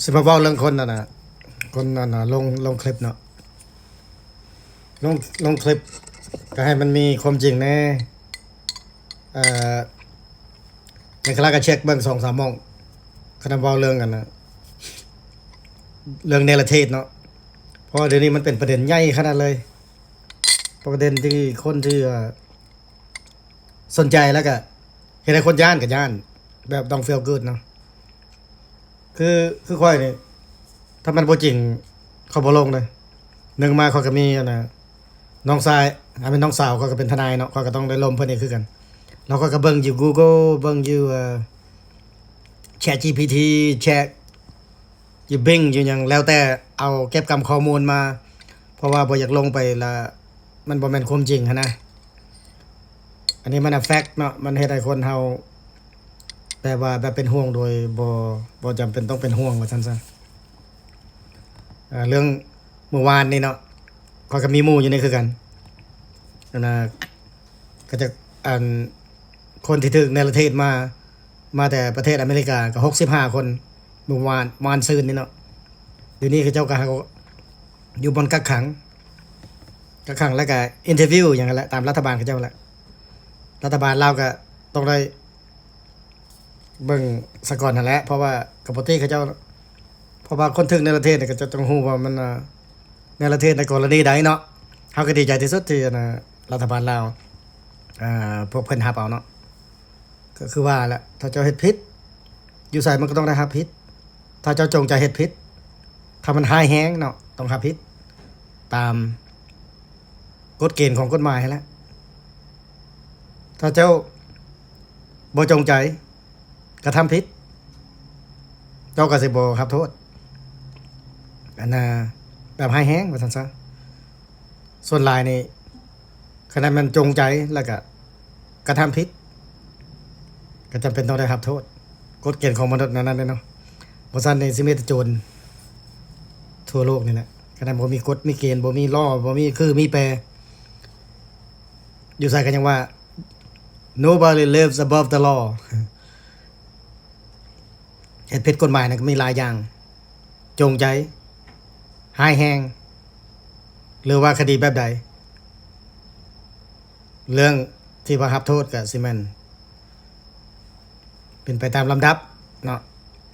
สิมาบอกเรื่องคนน่ะนะคนน่ะนะลงคลิปเนาะลงลงคลิปก็ให้มันมีความจริงแน่เอ่อในคณะก็เช็คเบิ่ง2-3หม้องคณะเว้าเรื่องกันนะเรื่องเนรเทศเนาะเพราะว่าเดี๋ยวนี้มันเป็นประเด็นใหญ่ขนาดเลยประเด็นที่คนที่สนใจแล้วก็เห็นให้คนย่านกับย่านแบบต้อง feel good เนาะคือค่อยนี่ถ้ามันบ่จริงเขาบ่ลงเลยหนึ่งมาเขาก็มีอันน่ะน้องชายเป็นน้องสาวเขาก็เป็นทนายเนาะเขาก็ต้องได้ล้มเพิ่นนี่คือกันแล้วก็เบิ่งอยู่ Google เบิ่งอยู่ChatGPT แชทอยู่ Bing อยู่หยังแล้วแต่เอาเก็บกำข้อมูลมาเพราะว่าบ่อยากลงไปละมันบ่แม่นความจริงหันนะอันนี้มันแฟกต์เนาะมันเฮ็ดให้คนเฮาแบบว่าแบบเป็นห่วงโดยบ่จำเป็นต้องเป็นห่วงว่าซั่นซะเรื่องเมื่อวานนี่เนาะข้อยก็มีหมู่อยู่นี่คือกันนั่นน่ะก็จะอันคนที่ถูกในประเทศมาแต่ประเทศอเมริกาก็65คนเมื่อวานซืนนี่เนาะเดี๋ยวนี้คือเจ้าก็อยู่บนกักขังแล้วก็อินเทอร์วิวอย่างนั้นแหละตามรัฐบาลเขาเจ้าแหละรัฐบาลลาวก็ต้องได้เบิ่งซะก่อนนั่นแหละเพราะว่ากับประเทศเขาเจ้าเพราะว่าคนถึงในประเทศเนี่ยก็จะต้องฮู้ว่ามันในประเทศในกรณีใดเนาะเฮาก็ดีใจที่สุดที่รัฐบาลลาวพวกเพิ่นรับเอาเนาะก็คือว่าแหละถ้าเจ้าเฮ็ดผิดอยู่ไสมันก็ต้องได้รับผิดถ้าเจ้าจงใจเฮ็ดผิดถ้ามันร้ายแรงเนาะต้องรับผิดตามกฎเกณฑ์ของกฎหมายแหละถ้าเจ้าบ่จงใจกระทำผิดเจ้าก็สิบ่รับโทษอันน่ะแบบร้ายแรงว่าซั่นซะส่วนหลายนี่ขณะมันจงใจแล้วก็กระทำผิดก็จำเป็นต้องได้รับโทษกฎเกณฑ์ของมนุษย์นั้นๆเนาะบ่ซั่นนี่สิมีแต่โจรทั่วโลกนี่แหละขณะบ่มีกฎมีเกณฑ์บ่มีlawบ่มีคือมีแปรอยู่ไสก็ยังว่า nobody lives above the law เฮ็ดผิดกฎหมายน่ะก็มีหลายอย่างจงใจร้ายแรงหรือว่าคดีแบบใดเรื่องที่ว่ารับโทษก็สิแม่นเป็นไปตามลำดับเนาะ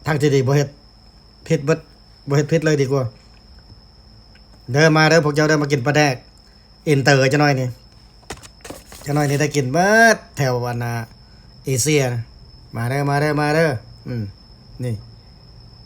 ทางที่ดีบ่เฮ็ดผิดเบิดบ่เฮ็ดผิดเลยดีกว่าเด้อมาเด้อพวกเจ้าเด้อมากินปลาแดกอินเตอร์จักหน่อยนี่จักหน่อยนี่ได้กินเบิดแถววันเอเชียนะมาเด้อนี่